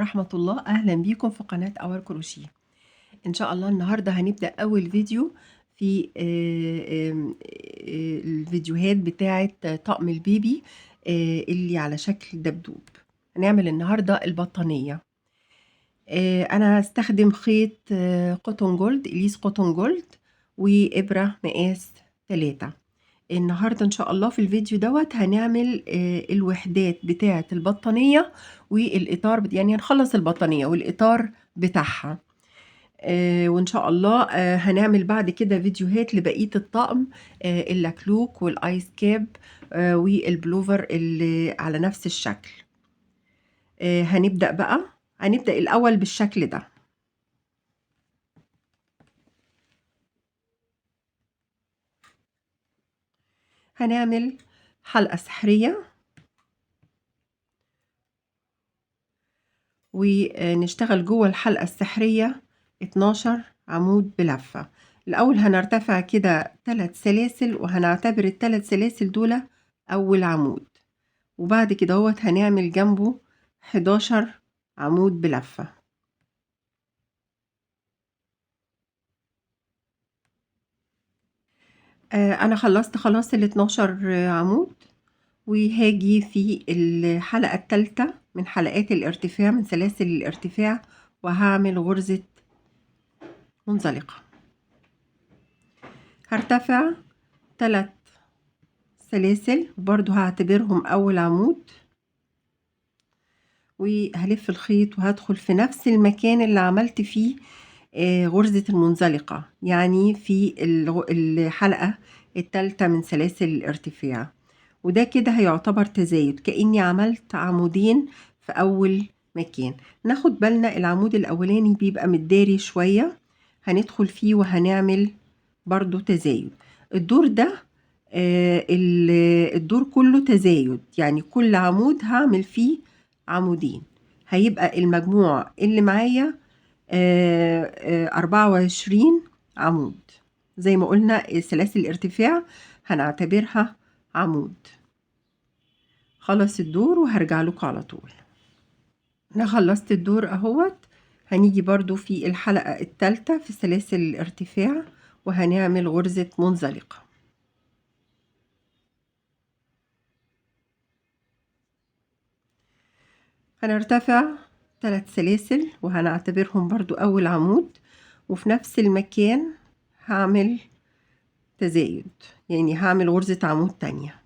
ورحمة الله. أهلا بيكم في قناة اور كروشيه. إن شاء الله النهاردة هنبدأ أول فيديو في الفيديوهات بتاعة طقم البيبي اللي على شكل دبدوب. هنعمل النهاردة البطانية. أنا هستخدم خيط قطن جولد، إليس قطن جولد، وإبرة مقاس 3. النهاردة إن شاء الله في الفيديو دوت هنعمل الوحدات بتاعة البطانية والإطار، يعني هنخلص البطانية والإطار بتاعها. وإن شاء الله هنعمل بعد كده فيديوهات لبقية الطقم، اللاكلوك والآيس كاب والبلوفر اللي على نفس الشكل. هنبدأ الأول بالشكل ده. هنعمل حلقة سحرية ونشتغل جوه الحلقة السحرية 12 عمود بلفة. الأول هنرتفع كده 3 سلاسل، وهنعتبر ال3 سلاسل دول أول عمود، وبعد كده هوت هنعمل جنبه 11 عمود بلفة. أنا خلصت خلاص ال12 عمود، وهاجي في الحلقة الثالثة من حلقات الارتفاع، من سلاسل الارتفاع، وهعمل غرزة منزلقة. هرتفع 3 سلاسل، برضو هعتبرهم أول عمود، وهلف الخيط وهدخل في نفس المكان اللي عملت فيه غرزة المنزلقة، يعني في الحلقة الثالثة من سلاسل الارتفاع. وده كده هيعتبر تزايد، كأني عملت عمودين في أول مكان. ناخد بالنا العمود الأولاني بيبقى متداري شوية، هندخل فيه وهنعمل برضو تزايد. الدور ده الدور كله تزايد، يعني كل عمود هعمل فيه عمودين، هيبقى المجموع اللي معايا 24 عمود. زي ما قلنا سلاسل الارتفاع هنعتبرها عمود. خلص الدور وهرجع لكم على طول. انا خلصت الدور اهوت. هنيجي برضو في الحلقة الثالثة في سلاسل الارتفاع وهنعمل غرزة منزلقة. هنرتفع 3 سلاسل وهنعتبرهم برضو أول عمود، وفي نفس المكان هعمل تزايد، يعني هعمل غرزة عمود تانية.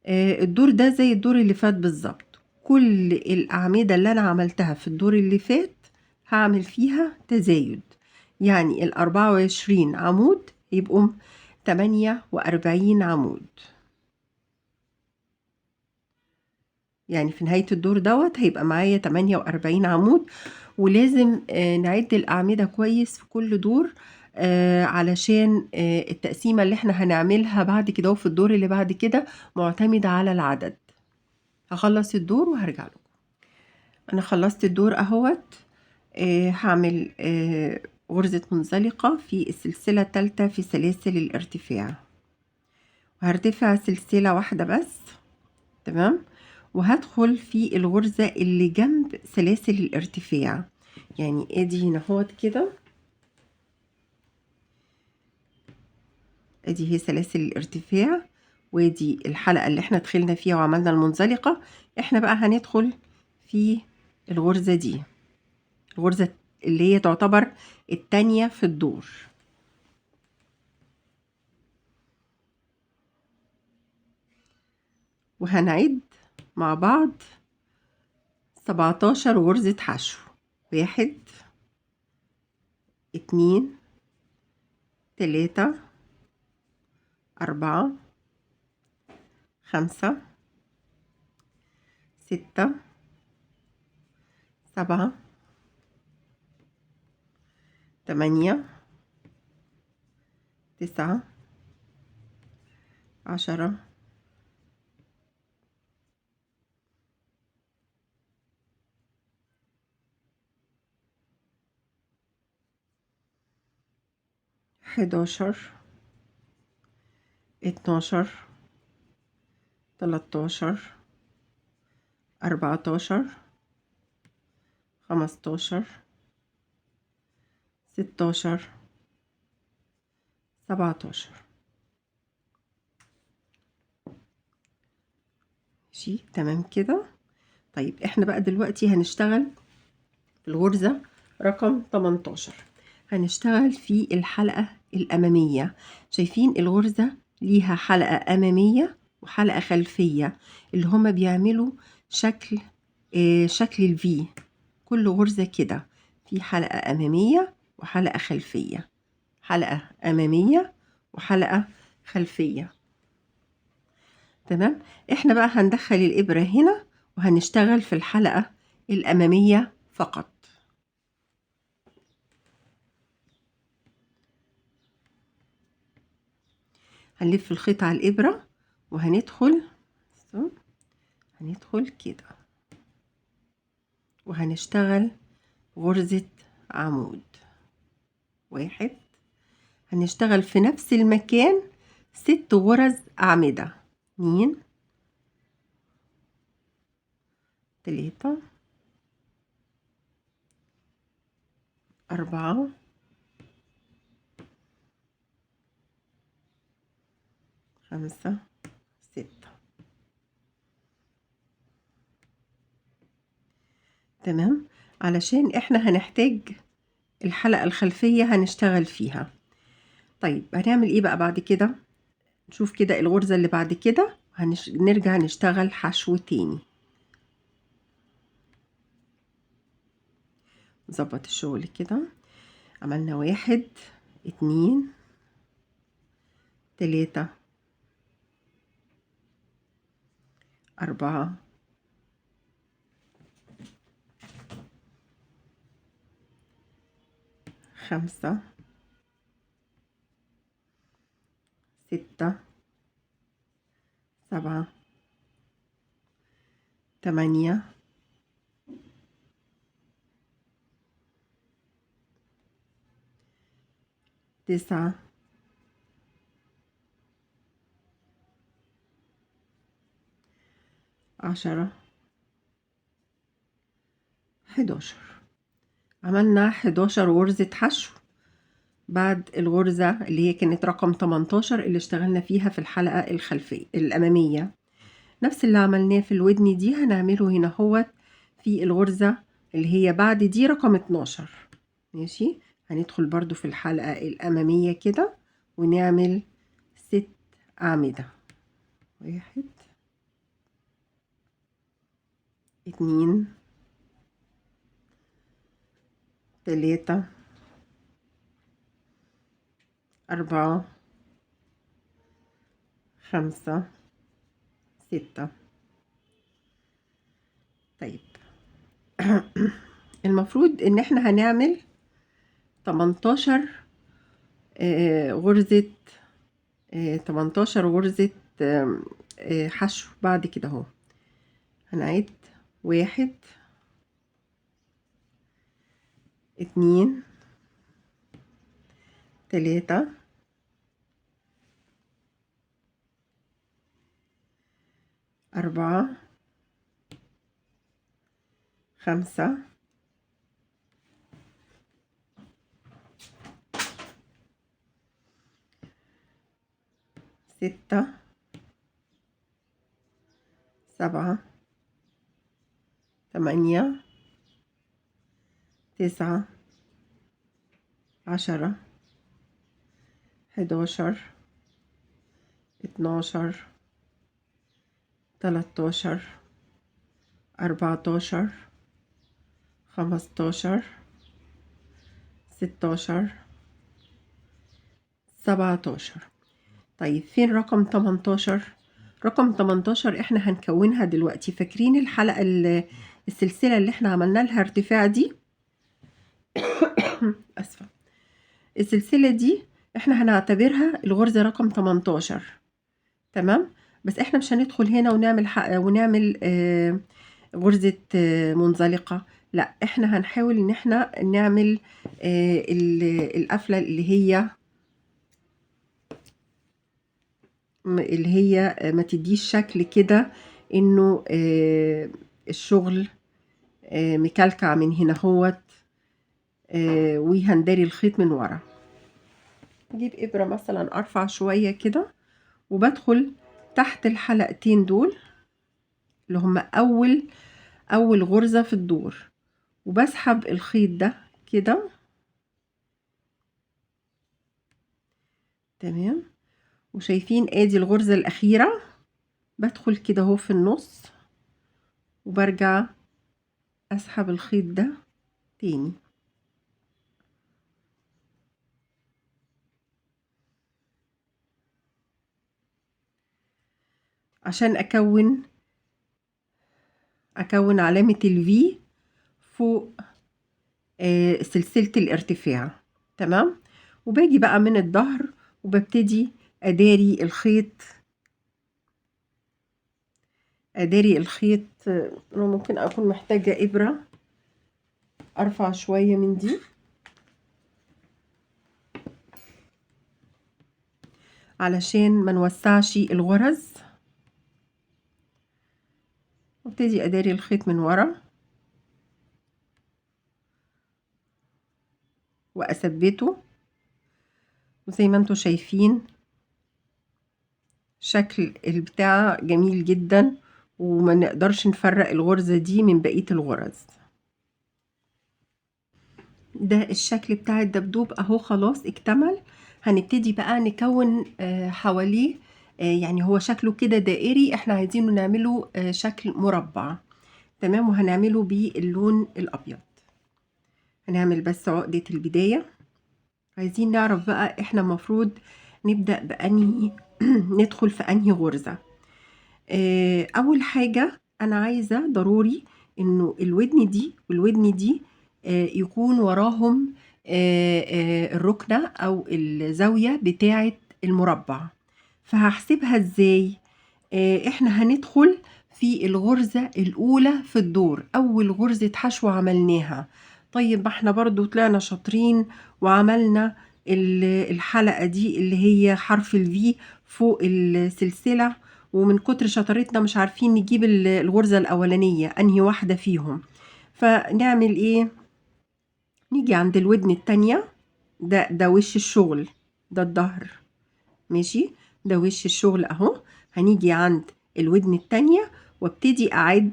الدور ده زي الدور اللي فات بالظبط، كل الأعمدة اللي أنا عملتها في الدور اللي فات هعمل فيها تزايد، يعني 24 عمود يبقوا 48 عمود. يعني في نهاية الدور دوت هيبقى معايا 48 عمود. ولازم نعد الأعمدة كويس في كل دور، علشان التقسيمة اللي احنا هنعملها بعد كده وفي الدور اللي بعد كده معتمدة على العدد. هخلص الدور وهرجع لكم. أنا خلصت الدور أهوت. هعمل غرزة منزلقة في السلسلة الثالثة في سلاسل الارتفاع، وهرتفع سلسلة واحدة بس. تمام. وهدخل في الغرزة اللي جنب سلاسل الارتفاع، يعني ادي هنا اهوت كده، ادي هي سلاسل الارتفاع، ودي الحلقة اللي احنا دخلنا فيها وعملنا المنزلقة. احنا بقى هندخل في الغرزة دي، الغرزة اللي هي تعتبر التانية في الدور. وهنعد مع بعض 17 غرزة حشو. 1 2 3 4 5 6 7 8 9 10 11 12 13 14 15 16 17. ماشي تمام كده. طيب احنا بقى دلوقتي هنشتغل في الغرزة رقم 18. هنشتغل في الحلقة الأمامية. شايفين الغرزة ليها حلقة أمامية وحلقة خلفية اللي هما بيعملوا شكل شكل الفي. كل غرزة كده في حلقة أمامية وحلقة خلفية، حلقة أمامية وحلقة خلفية. تمام. احنا بقى هندخل الإبرة هنا وهنشتغل في الحلقة الأمامية فقط. هنلف الخيط على الإبرة وهندخل كده وهنشتغل غرزة عمود واحد. هنشتغل في نفس المكان 6 غرز أعمدة. 2 3 4 5 6. تمام. علشان احنا هنحتاج الحلقة الخلفية هنشتغل فيها. طيب هنعمل ايه بقى بعد كده؟ نشوف كده الغرزة اللي بعد كده نرجع نشتغل حشو تاني. نظبط الشغل كده. عملنا 1 2 3 4 5 6 7 8 9 10 11. عملنا 11 غرزة حشو بعد الغرزة اللي هي كانت رقم 18 اللي اشتغلنا فيها في الحلقة الخلفية الأمامية. نفس اللي عملناه في الودن دي هنعمله هنا هو في الغرزة اللي هي بعد دي رقم 12. ماشي. هندخل برضو في الحلقة الأمامية كده ونعمل 6 أعمدة. 1 2 3 4 5 6. طيب المفروض ان احنا هنعمل 18 غرزة 18 غرزة حشو بعد كده اهو. هنعد 1 2 3 4 5 6 7 8 9 10 11 12 13 14 15 16 17. طيب فين رقم 18؟ رقم 18 احنا هنكونها دلوقتي. فاكرين الحلقة السلسلة اللي احنا عملنا لها ارتفاع دي؟ اسفة. السلسلة دي احنا هنعتبرها الغرزة رقم 18. تمام. بس احنا مش هندخل هنا ونعمل غرزة منزلقة. لا احنا هنحاول ان احنا نعمل القفلة اللي هي ما تديش شكل كده انه الشغل مكلكع من هنا هوت، وهنداري الخيط من ورا. اجيب ابرة مثلا ارفع شوية كده، وبدخل تحت الحلقتين دول اللي هم اول غرزة في الدور، وبسحب الخيط ده كده. تمام. وشايفين ادي الغرزة الاخيرة، بدخل كده اهو في النص، وبرجع اسحب الخيط ده تاني عشان اكون علامة الفي فوق سلسلة الارتفاع. تمام. وباجي بقى من الظهر وببتدي اداري الخيط. انا ممكن اكون محتاجة ابرة ارفع شوية من دي علشان ما نوسعش الغرز، وابتدي اداري الخيط من ورا واثبته. وزي ما انتوا شايفين شكل البتاع جميل جدا، وما نقدرش نفرق الغرزة دي من بقية الغرز. ده الشكل بتاع الدبدوب اهو، خلاص اكتمل. هنبتدي بقى نكون حواليه، يعني هو شكله كده دائري، احنا عايزينه نعمله شكل مربع. تمام. وهنعمله باللون الابيض. هنعمل بس عقدة البداية. عايزين نعرف بقى احنا مفروض نبدأ بأنهي ندخل في أنهي غرزة. أول حاجة أنا عايزة ضروري إنه الودن دي والودن دي يكون وراهم الركنة أو الزاوية بتاعة المربع. فهحسبها إزاي؟ إحنا هندخل في الغرزة الأولى في الدور، أول غرزة حشو عملناها. طيب ما احنا برضو طلعنا شاطرين وعملنا الحلقة دي اللي هي حرف الفي فوق السلسلة، ومن كتر شطارتنا مش عارفين نجيب الغرزة الأولانية أنهي واحدة فيهم. فنعمل إيه؟ نيجي عند الودن التانية، ده وش الشغل، ده الظهر. ماشي. ده وش الشغل أهو. هنيجي عند الودن التانية وابتدي أعد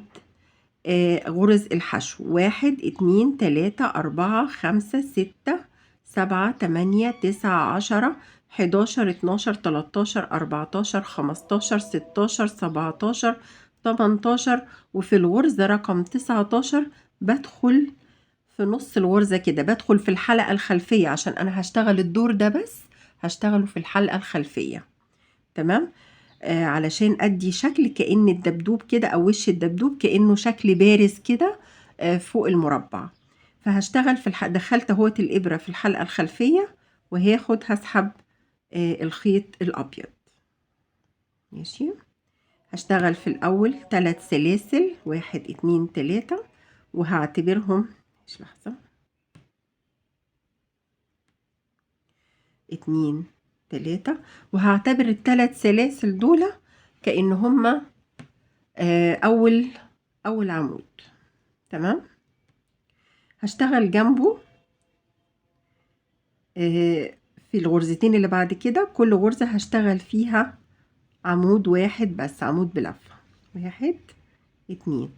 غرز الحشو: 1 2 3 4 5 6 7 8 9 10 11 12 13 14 15 16 17 18. وفي الغرزة رقم 19 بدخل في نص الغرزة كده، بدخل في الحلقة الخلفية عشان أنا هشتغل الدور ده، بس هشتغله في الحلقة الخلفية. تمام. علشان أدي شكل كأن الدبدوب كده، أو وش الدبدوب كأنه شكل بارز كده فوق المربع. فهشتغل في دخلت اهوت الإبرة في الحلقة الخلفية، هسحب الخيط الأبيض. ماشي. هشتغل في الأول 3 سلاسل، 1 2 3، وهعتبرهم مش لحظة 2 3، وهعتبر ال3 سلاسل دول كأن هما أول عمود. تمام. هشتغل جنبه في الغرزتين اللي بعد كده، كل غرزة هشتغل فيها عمود واحد بس، عمود بلفة. 1 2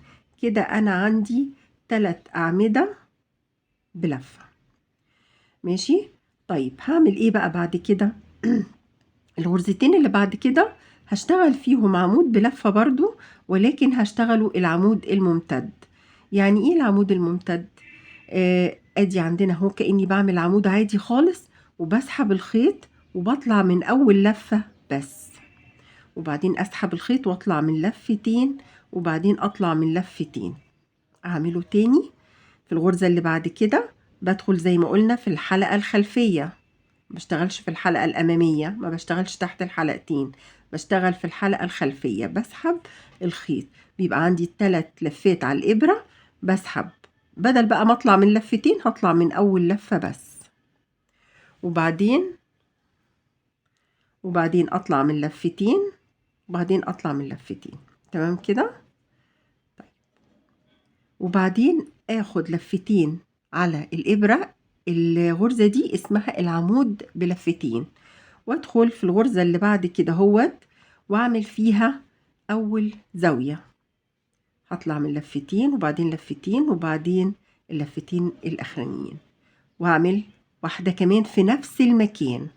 كده أنا عندي 3 أعمدة بلفة. ماشي. طيب هعمل إيه بقى بعد كده؟ الغرزتين اللي بعد كده هشتغل فيهم عمود بلفة برضو، ولكن هشتغلوا العمود الممتد. يعني ايه العمود الممتد؟ ادي عندنا اهو كأني بعمل عمود عادي خالص، وبسحب الخيط وبطلع من اول لفة بس، وبعدين اسحب الخيط واطلع من لفتين، وبعدين اطلع من لفتين. اعمله تاني في الغرزة اللي بعد كده. بدخل زي ما قلنا في الحلقة الخلفية، بشتغلش في الحلقة الأمامية، ما بشتغلش تحت الحلقتين، بشتغل في الحلقة الخلفية. بسحب الخيط، بيبقى عندي 3 لفات على الإبرة. بسحب، بدل بقى ما اطلع من لفتين هطلع من أول لفة بس، وبعدين أطلع من لفتين، وبعدين أطلع من لفتين. تمام كده. وبعدين آخد لفتين على الإبرة. الغرزة دي اسمها العمود بلفتين، وأدخل في الغرزة اللي بعد كده هوت وأعمل فيها أول زاوية. هطلع من لفتين وبعدين لفتين وبعدين اللفتين الأخرانيين، وأعمل واحدة كمان في نفس المكان.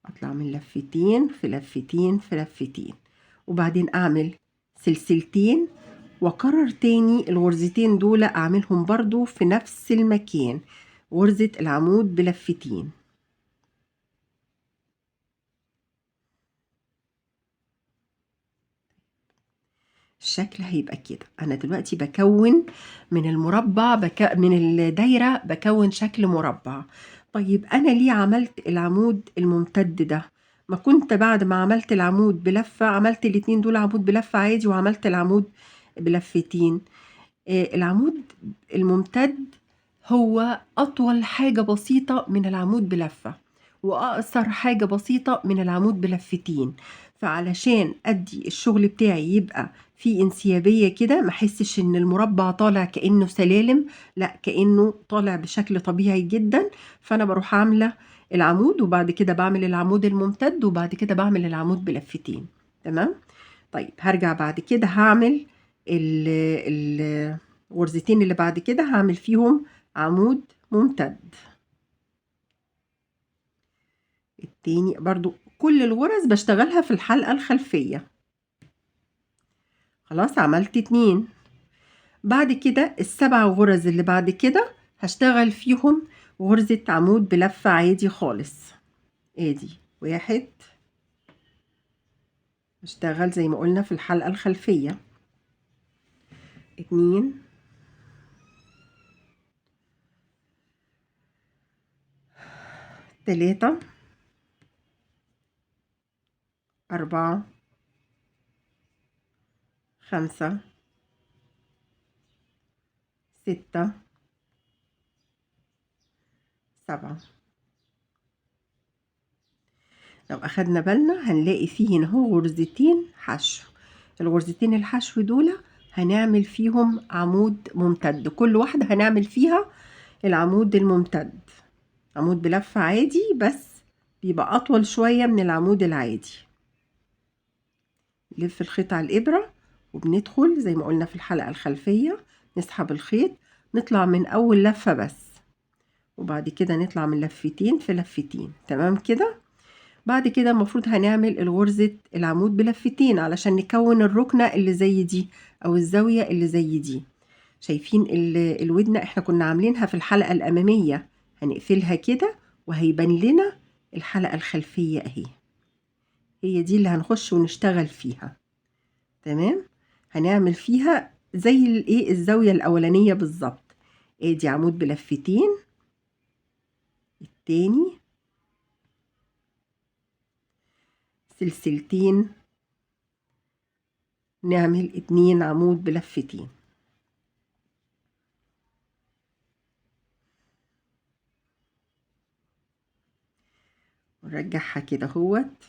أطلع من لفتين في لفتين في لفتين، وبعدين أعمل سلسلتين وأكرر تاني الغرزتين دول أعملهم برضو في نفس المكان، غرزة العمود بلفتين. الشكل هيبقى كده. أنا دلوقتي بكون من المربع من الدايرة بكون شكل مربع. طيب أنا ليه عملت العمود الممتد ده؟ ما كنت بعد ما عملت العمود بلفة عملت الاتنين دول عمود بلفة عادي وعملت العمود بلفتين. العمود الممتد هو أطول حاجة بسيطة من العمود بلفة، وأقصر حاجة بسيطة من العمود بلفتين. فعلشان أدي الشغل بتاعي يبقى فيه انسيابية كده، ما احسش ان المربع طالع كأنه سلالم، لا كأنه طالع بشكل طبيعي جدا. فأنا بروح عاملة العمود وبعد كده بعمل العمود الممتد وبعد كده بعمل العمود بلفتين. تمام. طيب هرجع بعد كده هعمل الغرزتين اللي بعد كده هعمل فيهم عمود ممتد. التاني برضو كل الغرز بشتغلها في الحلقة الخلفية. خلاص عملت اتنين. بعد كده السبع غرز اللي بعد كده هشتغل فيهم غرزة عمود بلفة عادي خالص. ادي واحد، اشتغل زي ما قلنا في الحلقة الخلفية. اتنين، تلاتة، أربعة، خمسة، ستة، سبعة. لو أخدنا بالنا هنلاقي فيه هنا هو غرزتين حشو. الغرزتين الحشو دول هنعمل فيهم عمود ممتد، كل واحدة هنعمل فيها العمود الممتد. عمود بلفة عادي بس بيبقى أطول شوية من العمود العادي. نلف الخيط على الإبرة وبندخل زي ما قلنا في الحلقة الخلفية، نسحب الخيط نطلع من أول لفة بس، وبعد كده نطلع من لفتين في لفتين. تمام كده. بعد كده المفروض هنعمل الغرزة العمود بلفتين علشان نكون الركنة اللي زي دي أو الزاوية اللي زي دي. شايفين الودنة احنا كنا عاملينها في الحلقة الأمامية، هنقفلها كده وهيبان لنا الحلقة الخلفية اهي. هي دي اللي هنخش ونشتغل فيها. تمام. هنعمل فيها زي الايه الزاوية الأولانية بالظبط. ادي عمود بلفتين، التاني سلسلتين، نعمل اتنين عمود بلفتين، ونرجعها كده اهوت.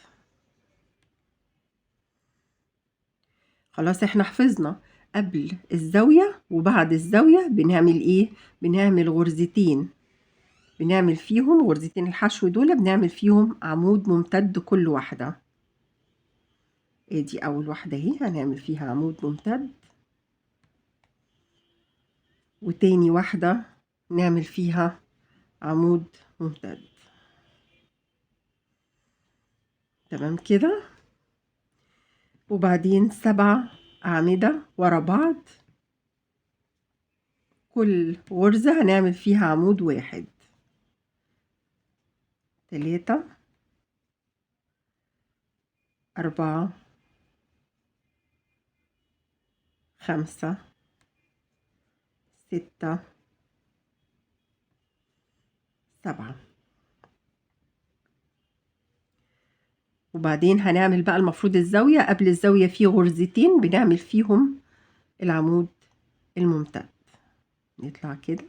خلاص احنا حفظنا قبل الزاوية وبعد الزاوية بنعمل ايه؟ بنعمل غرزتين، بنعمل فيهم غرزتين الحشو دول بنعمل فيهم عمود ممتد كل واحدة. ادي اول واحدة اهي هنعمل فيها عمود ممتد، وتاني واحدة نعمل فيها عمود ممتد. تمام كده. وبعدين 7 أعمدة ورا بعض، كل غرزة هنعمل فيها عمود واحد. 3، 4، 5، 6، 7. وبعدين هنعمل بقى المفروض الزاوية، قبل الزاوية في غرزتين بنعمل فيهم العمود الممتد. نطلع كده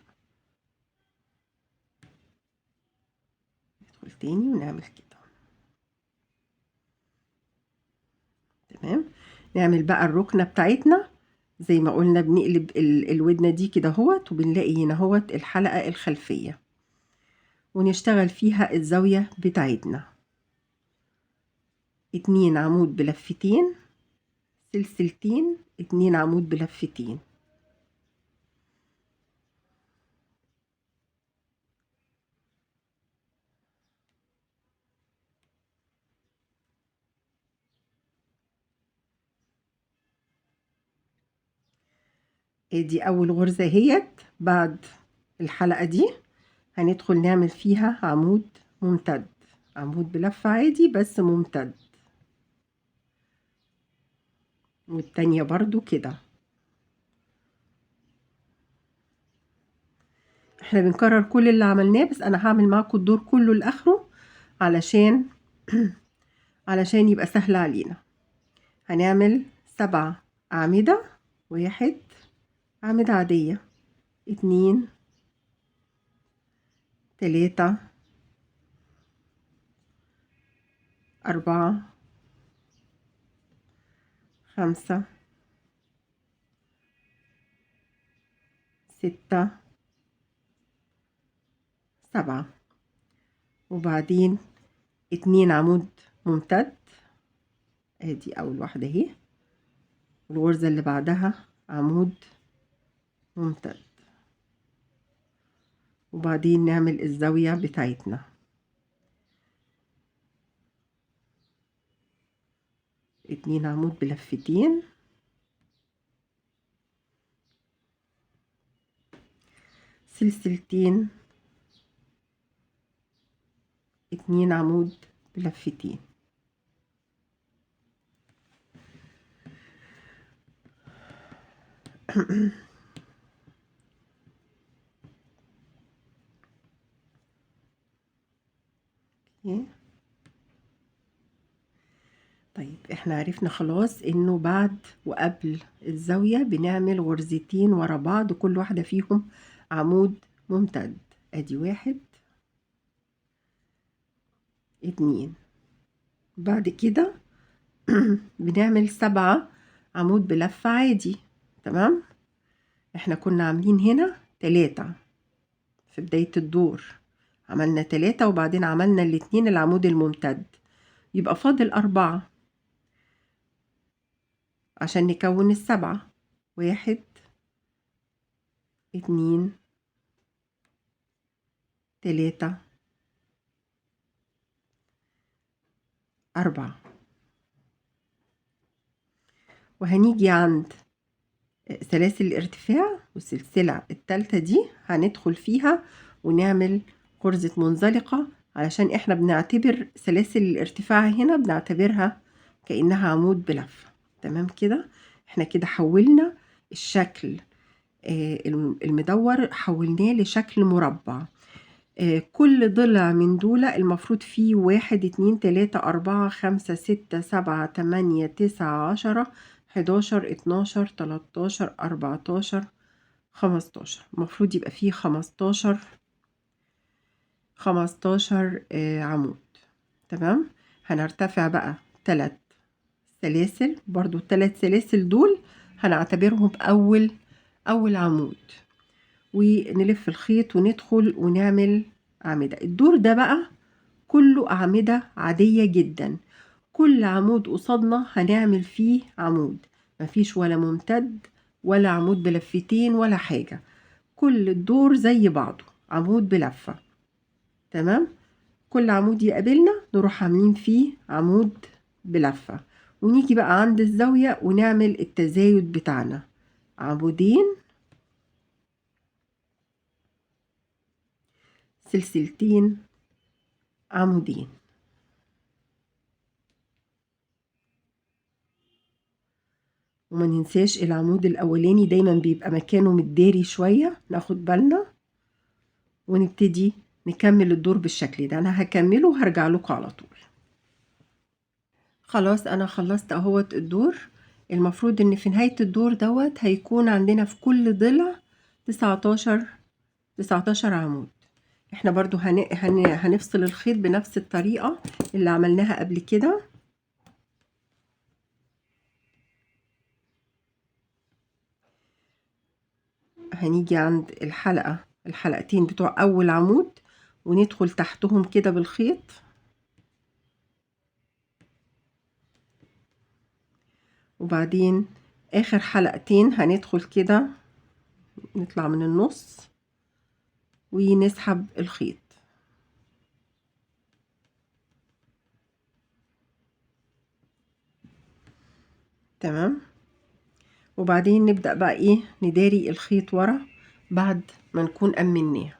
ندخل تاني ونعمل كده. تمام. نعمل بقى الركنة بتاعتنا زي ما قلنا بنقلب الودنة دي كده اهوت، وبنلاقي هنا اهوت الحلقة الخلفية، ونشتغل فيها الزاوية بتاعتنا. 2 عمود بلفتين، سلسلتين، 2 عمود بلفتين. ادي اول غرزة اهيت. بعد الحلقة دي هندخل نعمل فيها عمود ممتد، عمود بلفة عادي بس ممتد، والتانية برضو كده. احنا بنكرر كل اللي عملناه، بس انا هعمل معاكم الدور كله لاخره علشان علشان يبقى سهل علينا. هنعمل 7 أعمدة. 1 أعمدة عادية، 2، 3، 4، 5، 6، 7، وبعدين 2 عمود ممتد. ادي اول واحدة اهي، والغرزة اللي بعدها عمود ممتد، وبعدين نعمل الزاوية بتاعتنا. 2 عمود بلفتين، سلسلتين، 2 عمود بلفتين. طيب احنا عرفنا خلاص انه بعد وقبل الزاوية بنعمل غرزتين ورا بعض، كل واحدة فيهم عمود ممتد. ادي 1، 2. بعد كده بنعمل 7 عمود بلفة عادي. تمام، احنا كنا عاملين هنا 3 في بداية الدور، عملنا 3 وبعدين عملنا الاتنين العمود الممتد، يبقى فاضل 4 عشان نكون ال7. 1، 2، 3، 4. وهنيجي عند سلاسل الارتفاع، والسلسلة التالتة دي هندخل فيها ونعمل غرزة منزلقة، علشان احنا بنعتبر سلاسل الارتفاع هنا بنعتبرها كأنها عمود بلفة. تمام كده، احنا كده حولنا الشكل المدور حولناه لشكل مربع. كل ضلع من دول المفروض فيه 1، 2، 3، 4، 5، 6، 7، 8، 9، 10، 11، 12، 13، 14، 15. المفروض يبقى فيه 15 عمود. تمام، هنرتفع بقى 3 سلاسل، برضو ال3 سلاسل دول هنعتبرهم أول عمود، ونلف الخيط وندخل ونعمل أعمدة. الدور ده بقى كله أعمدة عادية جدا، كل عمود قصادنا هنعمل فيه عمود، مفيش ولا ممتد ولا عمود بلفتين ولا حاجة، كل الدور زي بعضه عمود بلفة. تمام، كل عمود يقابلنا نروح عاملين فيه عمود بلفة، ونيجي بقى عند الزاوية ونعمل التزايد بتاعنا، عمودين، سلسلتين، عمودين. وما ننساش العمود الاولاني دايما بيبقى مكانه متداري شوية، ناخد بالنا ونبتدي نكمل الدور بالشكل ده. انا هكمله وهرجع لكم على طول. خلاص انا خلصت اهوت الدور. المفروض ان في نهاية الدور دوت هيكون عندنا في كل ضلع 19 عمود. احنا برضو هنفصل الخيط بنفس الطريقة اللي عملناها قبل كده. هنيجي عند الحلقتين بتوع أول عمود وندخل تحتهم كده بالخيط، وبعدين آخر حلقتين هندخل كده نطلع من النص ونسحب الخيط. تمام، وبعدين نبدأ بقى ايه نداري الخيط ورا بعد ما نكون أمناه.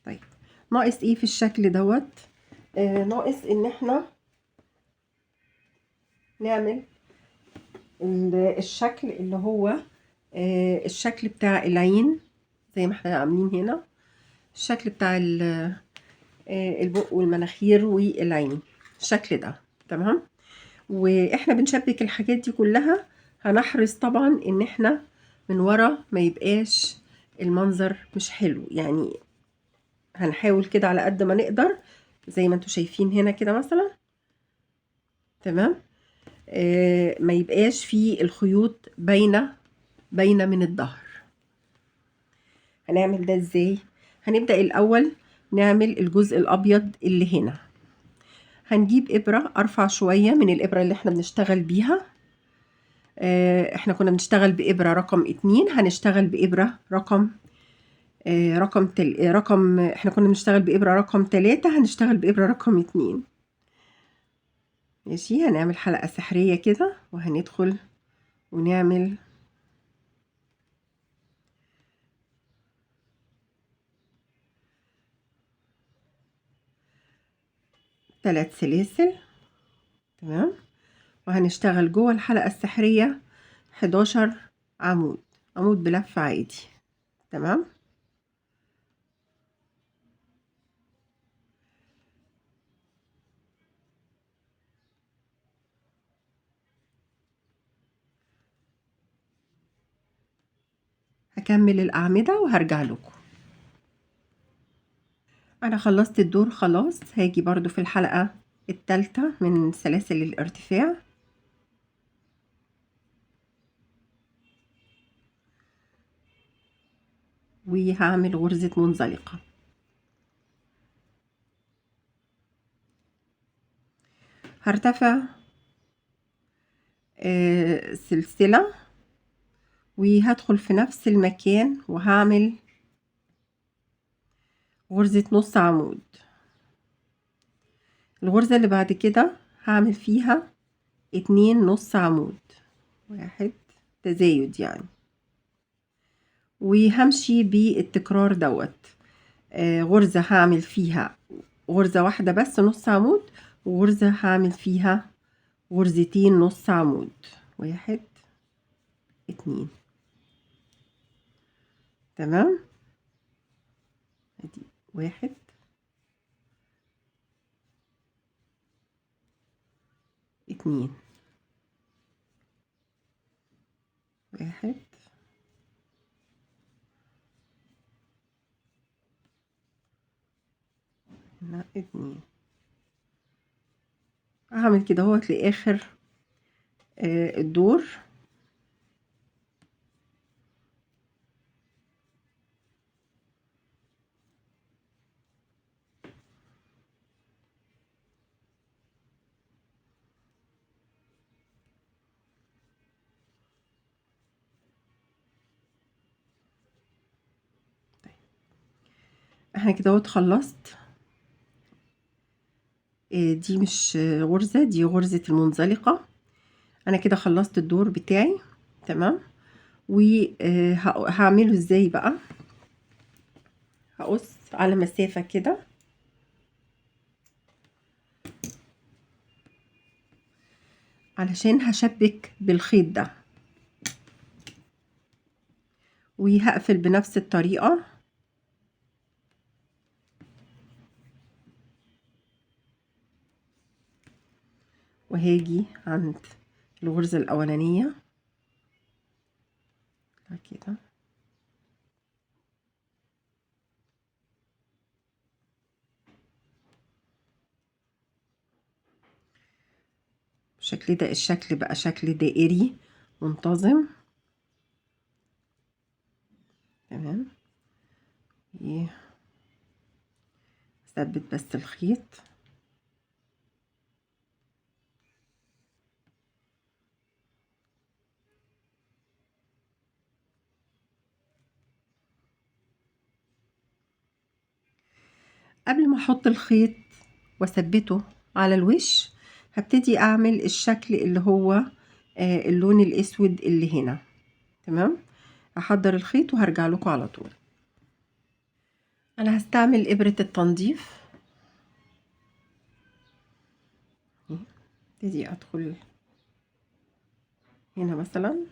طيب ناقص ايه في الشكل دوت؟ ناقص ان احنا نعمل الشكل اللي هو الشكل بتاع العين زي ما احنا عاملين هنا، الشكل بتاع البق والمناخير والعين، الشكل ده. تمام، واحنا بنشبك الحاجات دي كلها هنحرص طبعا ان احنا من ورا ما يبقاش المنظر مش حلو، يعني هنحاول كده على قد ما نقدر زي ما انتوا شايفين هنا كده مثلا. تمام، ما يبقاش فيه الخيوط باينه من الظهر. هنعمل ده ازاي؟ هنبدأ الاول نعمل الجزء الابيض اللي هنا. هنجيب ابرة ارفع شوية من الابرة اللي احنا بنشتغل بيها. احنا كنا بنشتغل بإبرة رقم 2، هنشتغل بإبرة رقم احنا كنا بنشتغل بإبرة رقم 3، هنشتغل بإبرة رقم 2. ماشي، هنعمل حلقة سحرية كده وهندخل ونعمل 3 سلاسل. تمام، وهنشتغل جوه الحلقة السحرية 11 عمود، عمود بلف عادي. تمام، هكمل الأعمدة وهرجع لكم. أنا خلصت الدور خلاص، هاجي برضو في الحلقة الثالثة من سلاسل الارتفاع، وهعمل غرزة منزلقة. هرتفع سلسلة وهدخل في نفس المكان وهعمل غرزة نص عمود. الغرزة اللي بعد كده هعمل فيها 2 نص عمود، 1 تزايد يعني، وهمشي بالتكرار دوت. غرزة هعمل فيها غرزة واحدة بس نص عمود، وغرزة هعمل فيها غرزتين نص عمود، 1 2. تمام، ادي 1 2 1 هنا 2. هعمل كده اهوت لاخر الدور. احنا كده اهوت خلصت. دي مش غرزة، دي غرزة المنزلقة. انا كده خلصت الدور بتاعي. تمام، وهعمله ازاي بقى؟ هقص على مسافة كده علشان هشبك بالخيط ده، وهقفل بنفس الطريقة. وهاجي عند الغرزة الأولانية كده، بالشكل ده. الشكل بقى شكل دائري منتظم. تمام. ثبت بس الخيط. قبل ما احط الخيط واثبته على الوش هبتدي اعمل الشكل اللي هو اللون الاسود اللي هنا. تمام. هحضر الخيط وهرجع لكم على طول. انا هستعمل ابرة التنظيف. ابتدي ادخل هنا مثلا.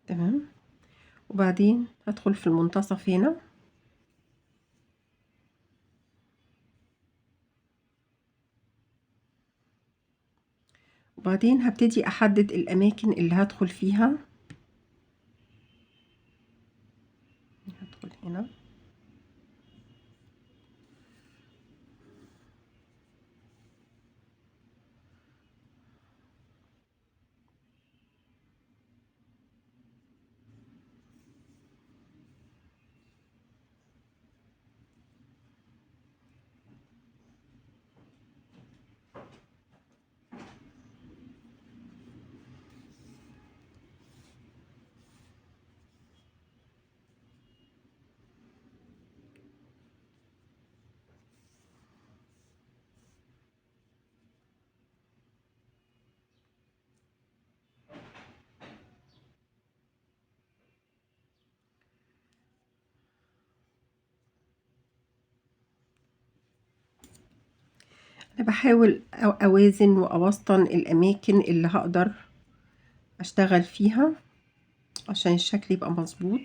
تمام. وبعدين هدخل في المنتصف هنا. وبعدين هبتدي احدد الاماكن اللي هدخل فيها. هدخل هنا. انا بحاول اوازن واوسطن الاماكن اللي هقدر اشتغل فيها عشان الشكل يبقى مظبوط.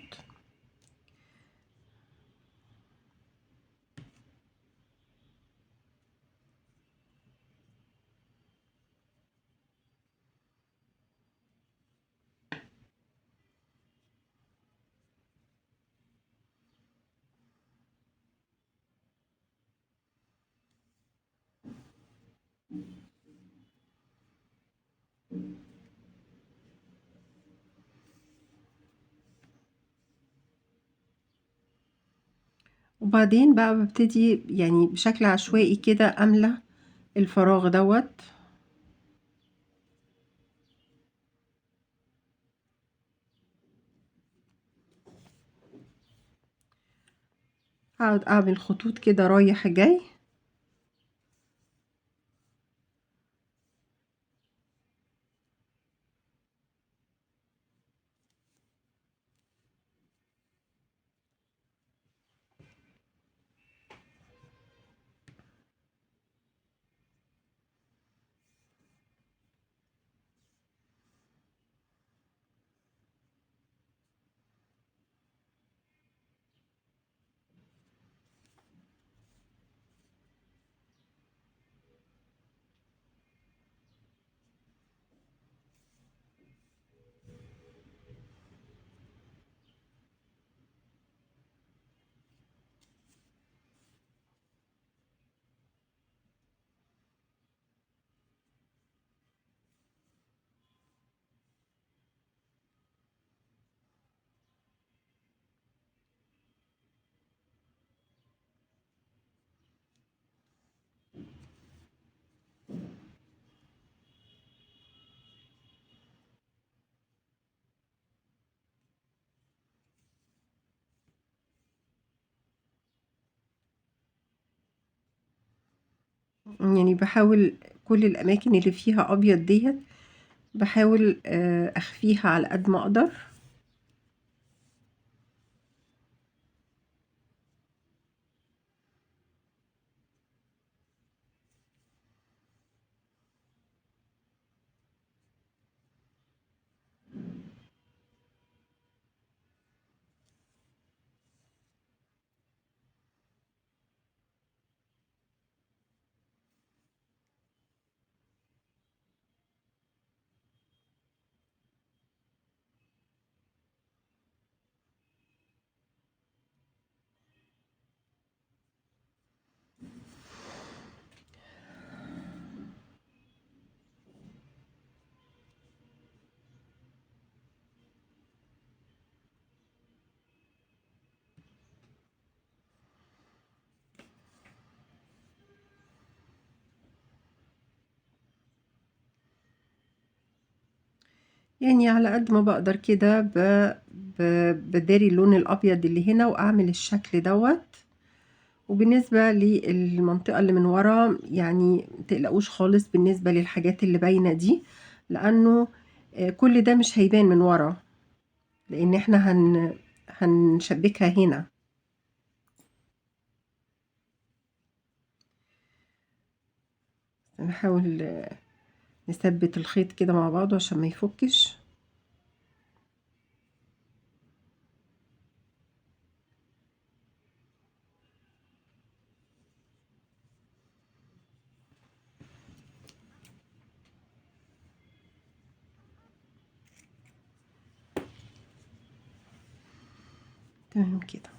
وبعدين بقى ببتدي يعني بشكل عشوائي كده املى الفراغ دوت. هقعد اعمل خطوط كده رايح جاي. يعني بحاول كل الاماكن اللي فيها ابيض ديت بحاول اخفيها على قد ما اقدر. يعني على قد ما باقدر كده باداري اللون الأبيض اللي هنا وأعمل الشكل دوّة. وبالنسبة للمنطقة اللي من ورا يعني ما تقلقوش خالص بالنسبة للحاجات اللي باينة دي، لأنه كل ده مش هيبان من ورا، لإن إحنا هنشبكها هنا. نحاول نثبت الخيط كده مع بعضه عشان ما يفكش. تمام كده.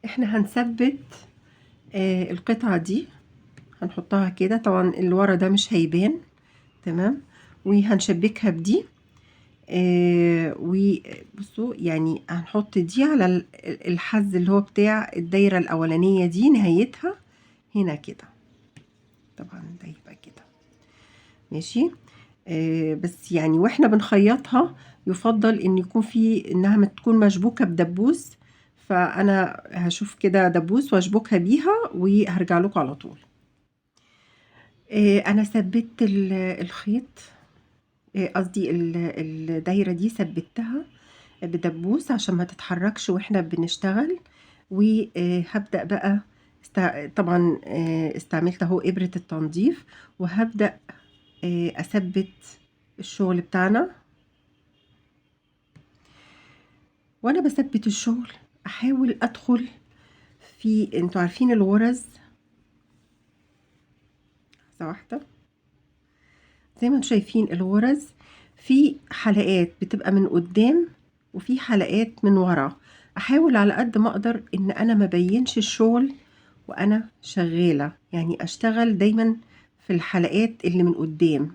إحنا هنثبت القطعة دي، هنحطها كده، طبعًا اللي ورا ده مش هيبان، تمام، وهنشبكها بدي. وبصوا يعني هنحط دي على الحز اللي هو بتاع الدايرة الأولانية دي، نهايتها هنا كده، طبعًا ده يبقى كده ماشي. بس يعني وإحنا بنخيطها يُفضّل إن يكون في إنها تكون مشبوكة بدبوس، فأنا هاشوف كده دبوس وأشبكها بيها وهارجع لكم على طول. أنا ثبّتت الخيط، قصدي الدايرة دي ثبّتها بدبوس عشان ما تتحركش وإحنا بنشتغل. وهابدأ بقى طبعًا استعملت أهو إبرة التنضيف، وهابدأ أثبّت الشغل بتاعنا. وأنا باثبّت الشغل أحاول أدخل في، أنتم عارفين الغرز؟ لحظة واحدة. زي ما أنتم شايفين الغرز في حلقات بتبقى من قدّام وفي حلقات من ورا، أحاول على قد ما أقدر إن أنا ما أبيّنش الشغل وأنا شغّالة، يعني أشتغل دايمًا في الحلقات اللي من قدّام،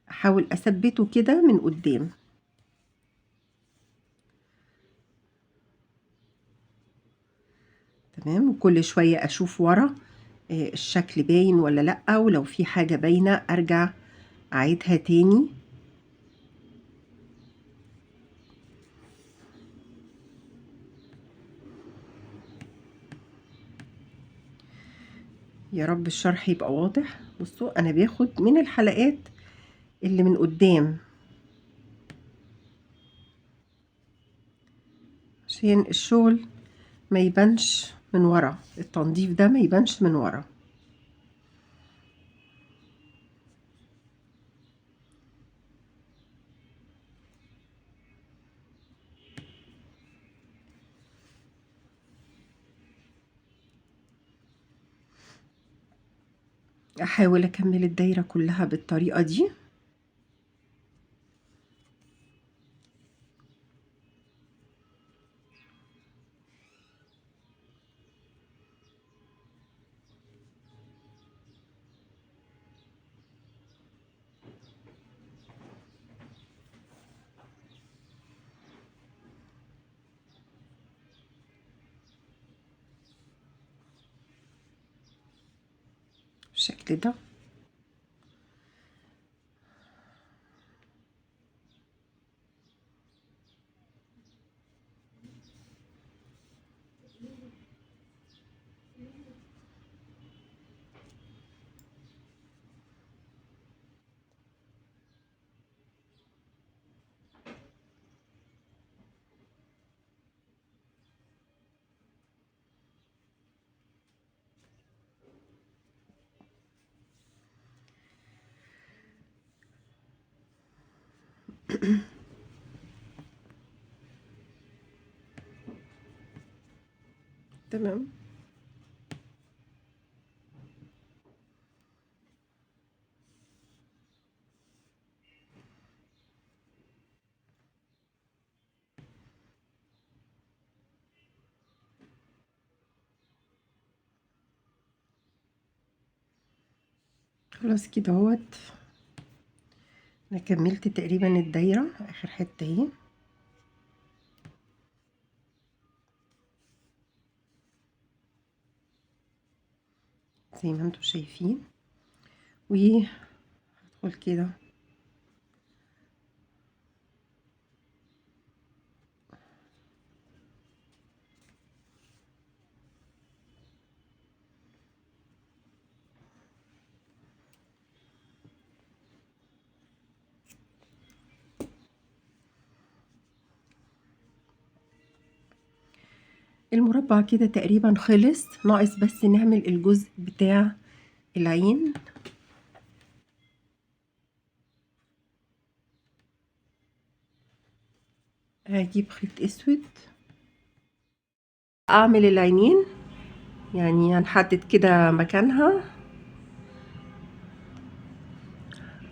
أحاول أثبّته كده من قدّام. تمام، وكل شوية أشوف ورا الشكل باين والّا لأ، ولو في حاجة باينة أرجع أعيدها تاني. يا رب الشرح يبقى واضح. بُصّوا أنا باخد من الحلقات اللي من قدّام، عشان الشغل ما يبانش من ورا، التنضيف ده ما يبانش من ورا. أحاول أكمّل الدايرة كلّها بالطريقة دي. بالشكل ده. تمام. خلاص كده أهوّة، أنا كمّلت تقريبًا الدايرة، آخر حتّة أهي. زي ما انتم شايفين، وهدخل كده المربع كده تقريبا خلص، ناقص بس نعمل الجزء بتاع العين. هجيب خيط اسود اعمل العينين، يعني هنحدد كده مكانها،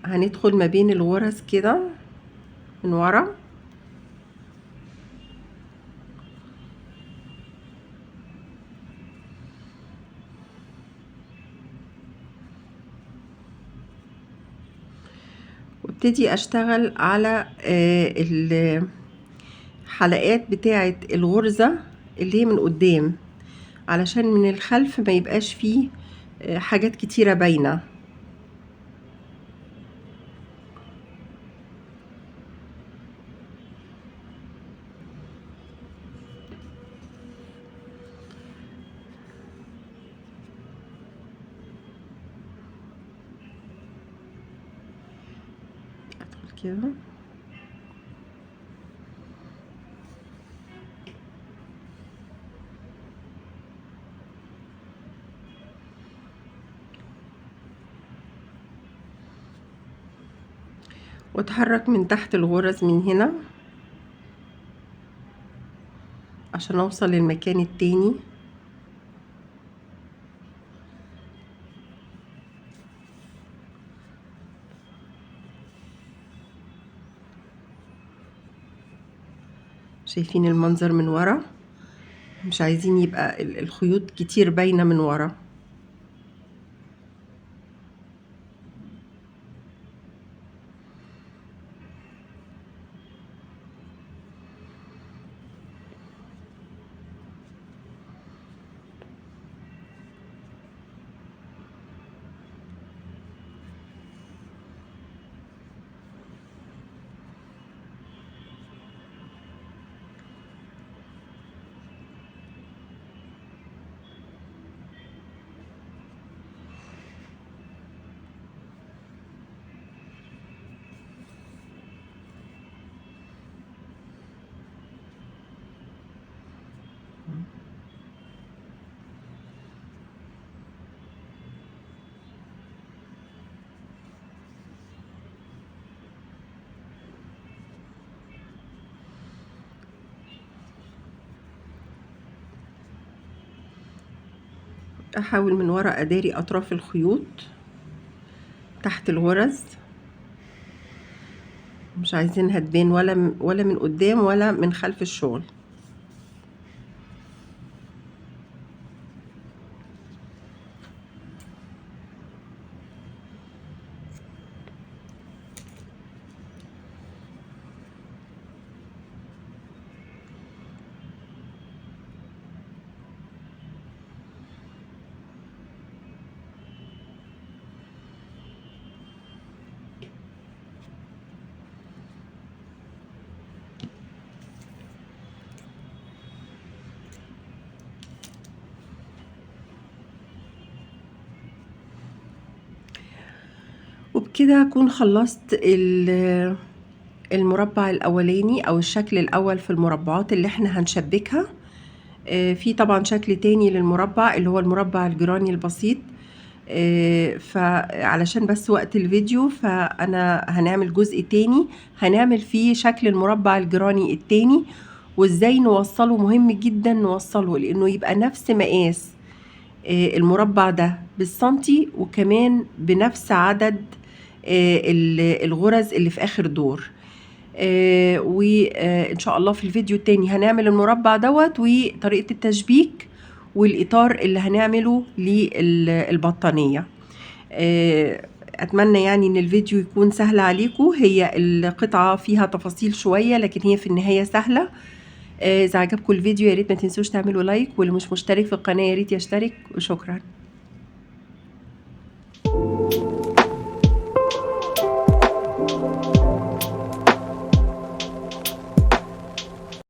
هندخل ما بين الغرز كده من ورا، وابتدي اشتغل على الحلقات بتاعة الغرزة اللي هي من قدام، علشان من الخلف ما يبقاش فيه حاجات كتيرة باينة. ادخل كده واتحرك من تحت الغرز من هنا عشان اوصل للمكان التاني. شايفين المنظر من ورا، مش عايزين يبقى الخيوط كتير باينة من ورا. احاول من ورا اداري اطراف الخيوط تحت الغرز، مش عايزينها تبان ولا من قدام ولا من خلف الشغل. وبكده اكون خلصت المربع الاولاني او الشكل الاول في المربعات اللي احنا هنشبكها. في طبعا شكل تاني للمربع اللي هو المربع الجراني البسيط، فعلشان بس وقت الفيديو فانا هنعمل جزء تاني هنعمل فيه شكل المربع الجراني التاني، وازاي نوصله. مهم جدا نوصله لانه يبقى نفس مقاس المربع ده بالسنتي، وكمان بنفس عدد الغرز اللي في اخر دور. وان شاء الله في الفيديو التاني هنعمل المربع دوت وطريقة التشبيك والاطار اللي هنعمله للبطانية. اتمنى يعني ان الفيديو يكون سهل عليكم. هي القطعة فيها تفاصيل شوية لكن هي في النهاية سهلة. اذا عجبكم الفيديو يا ريت ما تنسوش تعملوا لايك، واللي مش مشترك في القناة يا ريت يشترك، وشكرا.